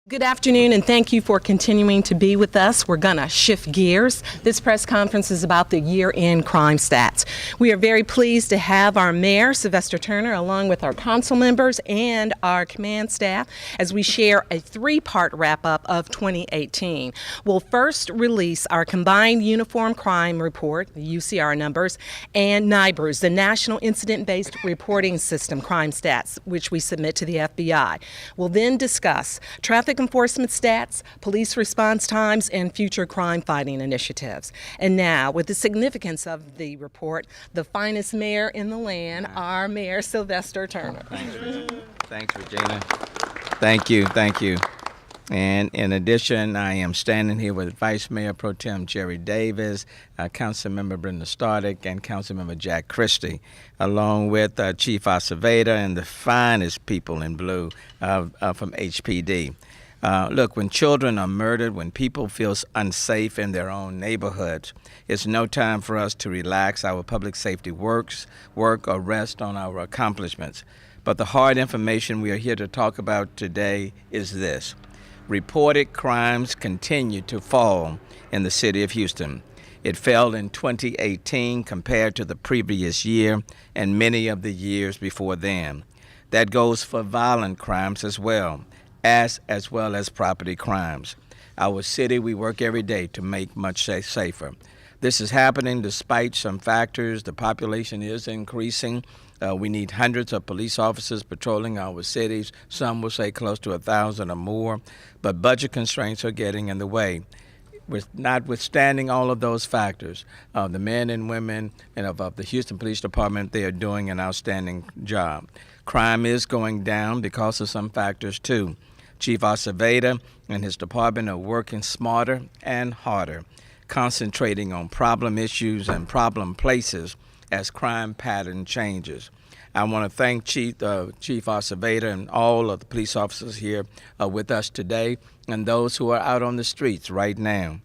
Good afternoon, and thank you for continuing to be with us. We're going to shift gears. This press conference is about the year-end crime stats. We are very pleased to have our mayor, Sylvester Turner, along with our council members and our command staff as we share a three-part wrap-up of 2018. We'll first release our combined uniform crime report, the UCR numbers, and NIBRS, the National Incident-Based Reporting System crime stats, which we submit to the FBI. We'll then discuss traffic enforcement stats, police response times, and future crime fighting initiatives. And now, with the significance of the report, the finest mayor in the land, our Mayor Sylvester Turner. Thanks, Regina. Thank you. And in addition, I am standing here with Vice Mayor Pro Tem Jerry Davis, Councilmember Brenda Stardick, and Councilmember Jack Christie, along with Chief Acevedo and the finest people in blue from HPD. Look, when children are murdered, when people feel unsafe in their own neighborhoods, it's no time for us to relax our public safety work or rest on our accomplishments. But the hard information we are here to talk about today is this. Reported crimes continue to fall in the city of Houston. It fell in 2018 compared to the previous year and many of the years before then. That goes for violent crimes as well as property crimes. Our city, we work every day to make much safer. This is happening despite some factors. The population is increasing. We need hundreds of police officers patrolling our cities. Some will say close to 1,000 or more, but budget constraints are getting in the way. Notwithstanding all of those factors, the men and women of the Houston Police Department, they are doing an outstanding job. Crime is going down because of some factors too. Chief Acevedo and his department are working smarter and harder, concentrating on problem issues and problem places as crime pattern changes. I want to thank Chief Acevedo and all of the police officers here with us today and those who are out on the streets right now.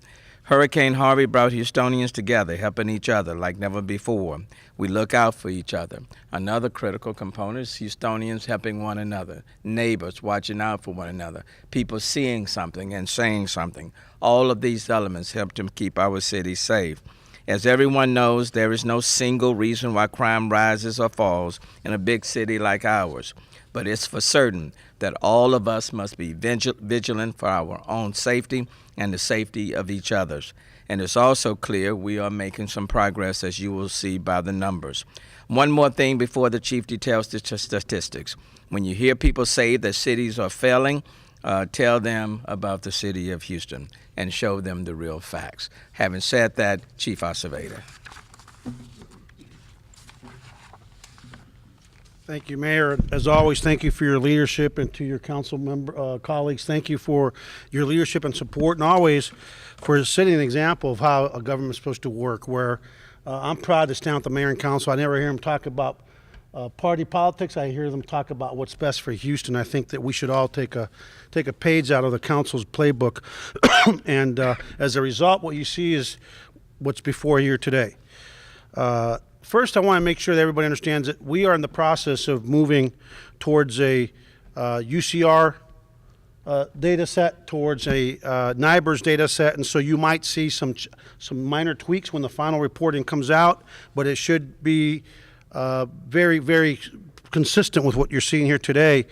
Hurricane Harvey brought Houstonians together, helping each other like never before. We look out for each other. Another critical component is Houstonians helping one another, neighbors watching out for one another, people seeing something and saying something. All of these elements help to keep our city safe. As everyone knows, there is no single reason why crime rises or falls in a big city like ours. But it's for certain that all of us must be vigilant for our own safety and the safety of each other's. And it's also clear we are making some progress, as you will see by the numbers. One more thing before the chief details the statistics. When you hear people say that cities are failing, tell them about the city of Houston and show them the real facts. Having said that, Chief Acevedo. Thank you, Mayor. As always, thank you for your leadership, and to your council member colleagues, thank you for your leadership and support, and always for setting an example of how a government is supposed to work, where I'm proud to stand with the mayor and council. I never hear them talk about party politics. I hear them talk about what's best for Houston. I think that we should all take a page out of the council's playbook. And as a result, what you see is what's before you today. First, I want to make sure that everybody understands that we are in the process of moving towards a UCR data set, towards a NIBRS data set, and so you might see some minor tweaks when the final reporting comes out, but it should be very, very consistent with what you're seeing here today.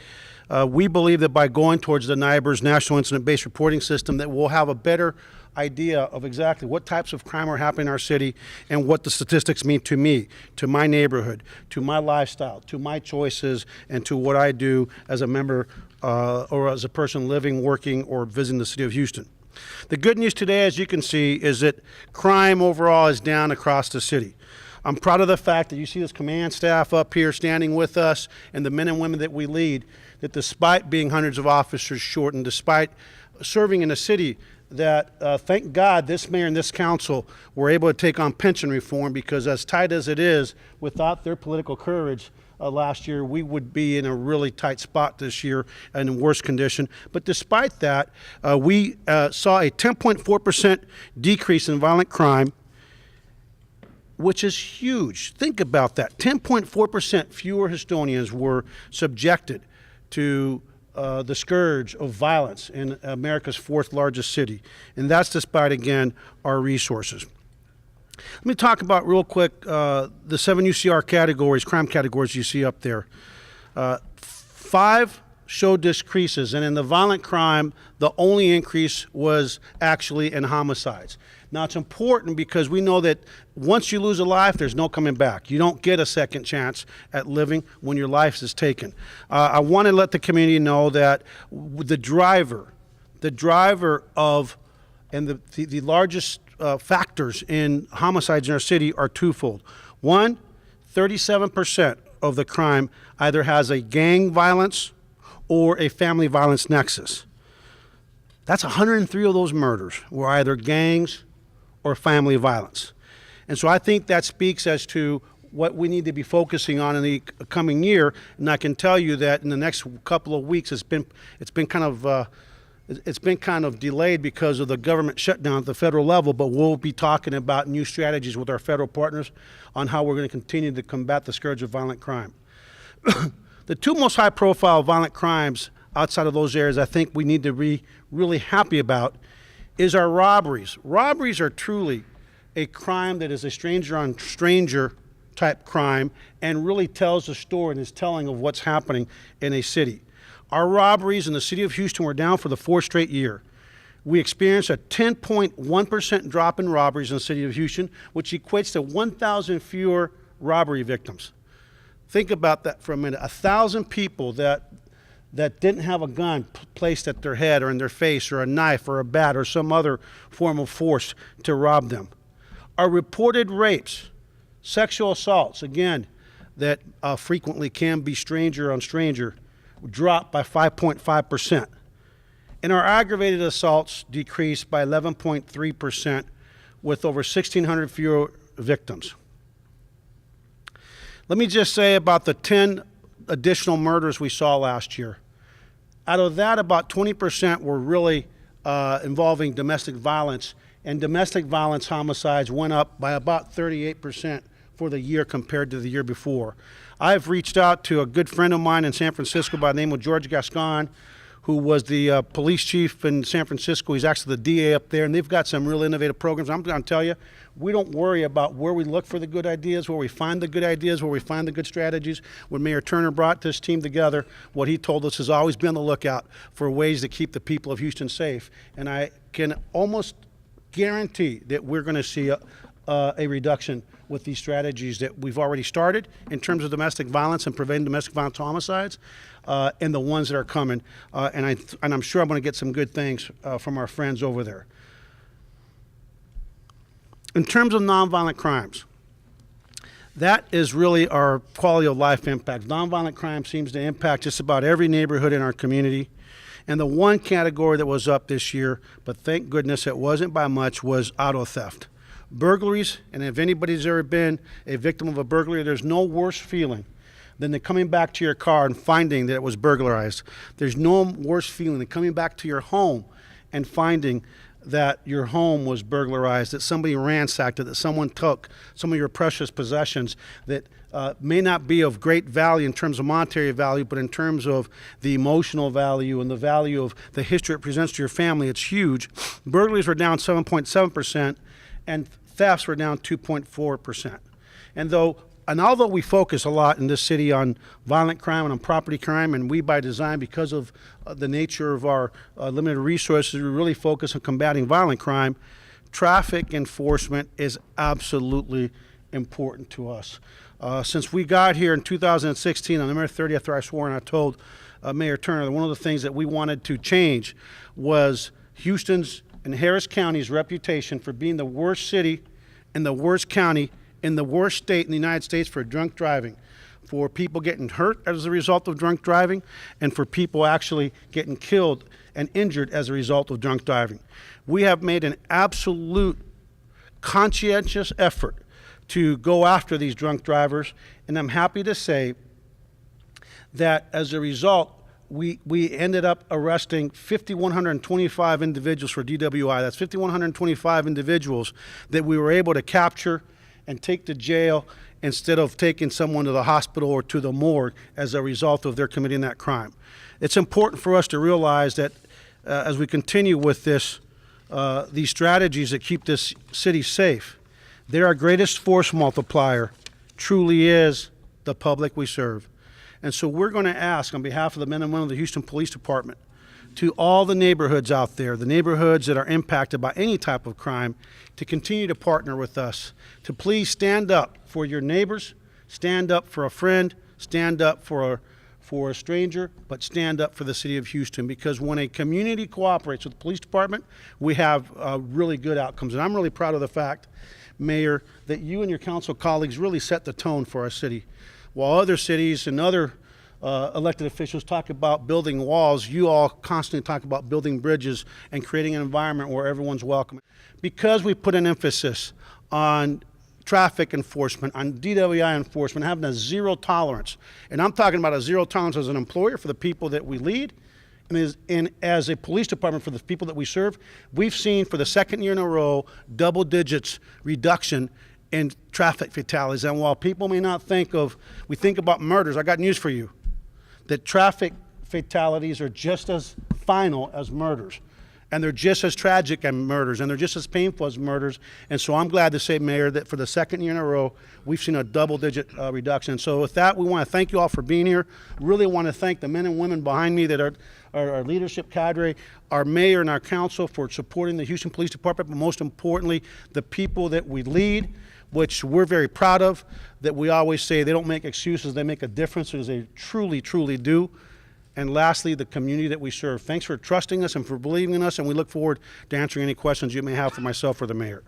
We believe that by going towards the NIBRS, National Incident-Based Reporting System, that we'll have a better idea of exactly what types of crime are happening in our city and what the statistics mean to me, to my neighborhood, to my lifestyle, to my choices, and to what I do as a member or as a person living, working, or visiting the city of Houston. The good news today, as you can see, is that crime overall is down across the city. I'm proud of the fact that you see this command staff up here standing with us and the men and women that we lead, that despite being hundreds of officers short and despite serving in a city that, thank God, this mayor and this council were able to take on pension reform, because as tight as it is, without their political courage last year, we would be in a really tight spot this year and in worse condition. But despite that, we saw a 10.4% decrease in violent crime, which is huge. Think about that. 10.4% fewer Houstonians were subjected to the scourge of violence in America's fourth largest city. And that's despite, again, our resources. Let me talk about real quick the 7 UCR categories, crime categories you see up there. 5 showed decreases, and in the violent crime, the only increase was actually in homicides. Now, it's important because we know that once you lose a life, there's no coming back. You don't get a second chance at living when your life is taken. I want to let the community know that the driver of, and the largest factors in homicides in our city are twofold. One, 37% of the crime either has a gang violence or a family violence nexus. That's 103 of those murders were either gangs or family violence. And so I think that speaks as to what we need to be focusing on in the coming year. And I can tell you that in the next couple of weeks, it's been kind of delayed because of the government shutdown at the federal level, but we'll be talking about new strategies with our federal partners on how we're going to continue to combat the scourge of violent crime. The 2 most high-profile violent crimes outside of those areas I think we need to be really happy about is our robberies. Robberies are truly a crime that is a stranger-on-stranger type crime and really tells a story and is telling of what's happening in a city. Our robberies in the city of Houston were down for the 4th straight year. We experienced a 10.1% drop in robberies in the city of Houston, which equates to 1,000 fewer robbery victims. Think about that for a minute. 1,000 people that didn't have a gun placed at their head or in their face or a knife or a bat or some other form of force to rob them. Our reported rapes, sexual assaults, again, that frequently can be stranger on stranger, dropped by 5.5%. And our aggravated assaults decreased by 11.3% with over 1,600 fewer victims. Let me just say about the 10 additional murders we saw last year. Out of that, about 20% were really involving domestic violence, and domestic violence homicides went up by about 38% for the year compared to the year before. I've reached out to a good friend of mine in San Francisco by the name of George Gascon, who was the police chief in San Francisco. He's actually the DA up there, and they've got some real innovative programs. I'm going to tell you, we don't worry about where we look for the good ideas, where we find the good ideas, where we find the good strategies. When Mayor Turner brought this team together, what he told us is always be on the lookout for ways to keep the people of Houston safe. And I can almost guarantee that we're going to see a reduction with these strategies that we've already started in terms of domestic violence and preventing domestic violence homicides, and the ones that are coming. And I'm sure I'm going to get some good things from our friends over there. In terms of nonviolent crimes, that is really our quality of life impact. Nonviolent crime seems to impact just about every neighborhood in our community. And the one category that was up this year, but thank goodness it wasn't by much, was auto theft. Burglaries, and if anybody's ever been a victim of a burglary, there's no worse feeling than coming back to your car and finding that it was burglarized. There's no worse feeling than coming back to your home and finding that your home was burglarized, that somebody ransacked it, that someone took some of your precious possessions that may not be of great value in terms of monetary value, but in terms of the emotional value and the value of the history it presents to your family, it's huge. Burglaries were down 7.7%, and thefts were down 2.4%. And although we focus a lot in this city on violent crime and on property crime, and we by design, because of the nature of our limited resources, we really focus on combating violent crime, traffic enforcement is absolutely important to us. Since we got here in 2016, on November 30th, after I swore, and I told Mayor Turner that one of the things that we wanted to change was Houston's and Harris County's reputation for being the worst city and the worst county in the worst state in the United States for drunk driving, for people getting hurt as a result of drunk driving, and for people actually getting killed and injured as a result of drunk driving. We have made an absolute conscientious effort to go after these drunk drivers, and I'm happy to say that as a result, we ended up arresting 5,125 individuals for DWI. That's 5,125 individuals that we were able to capture and take to jail instead of taking someone to the hospital or to the morgue as a result of their committing that crime. It's important for us to realize that as we continue with these strategies that keep this city safe, our greatest force multiplier truly is the public we serve. And so we're going to ask on behalf of the men and women of the Houston Police Department to all the neighborhoods out there, the neighborhoods that are impacted by any type of crime, to continue to partner with us, to please stand up for your neighbors, stand up for a friend, stand up for a stranger, but stand up for the city of Houston, because when a community cooperates with the police department, we have really good outcomes. And I'm really proud of the fact, Mayor, that you and your council colleagues really set the tone for our city. While other cities and other elected officials talk about building walls, you all constantly talk about building bridges and creating an environment where everyone's welcome. Because we put an emphasis on traffic enforcement, on DWI enforcement, having a zero tolerance. And I'm talking about a zero tolerance as an employer for the people that we lead, and as a police department for the people that we serve. We've seen for the second year in a row double digits reduction in traffic fatalities. And while people may not we think about murders, I got news for you, that traffic fatalities are just as final as murders. And they're just as tragic as murders, and they're just as painful as murders. And so I'm glad to say, Mayor, that for the second year in a row, we've seen a double-digit reduction. So with that, we want to thank you all for being here. Really want to thank the men and women behind me that are our leadership cadre, our mayor and our council for supporting the Houston Police Department, but most importantly, the people that we lead, which we're very proud of, that we always say they don't make excuses, they make a difference, as they truly, truly do. And lastly, the community that we serve. Thanks for trusting us and for believing in us, and we look forward to answering any questions you may have for myself or the mayor.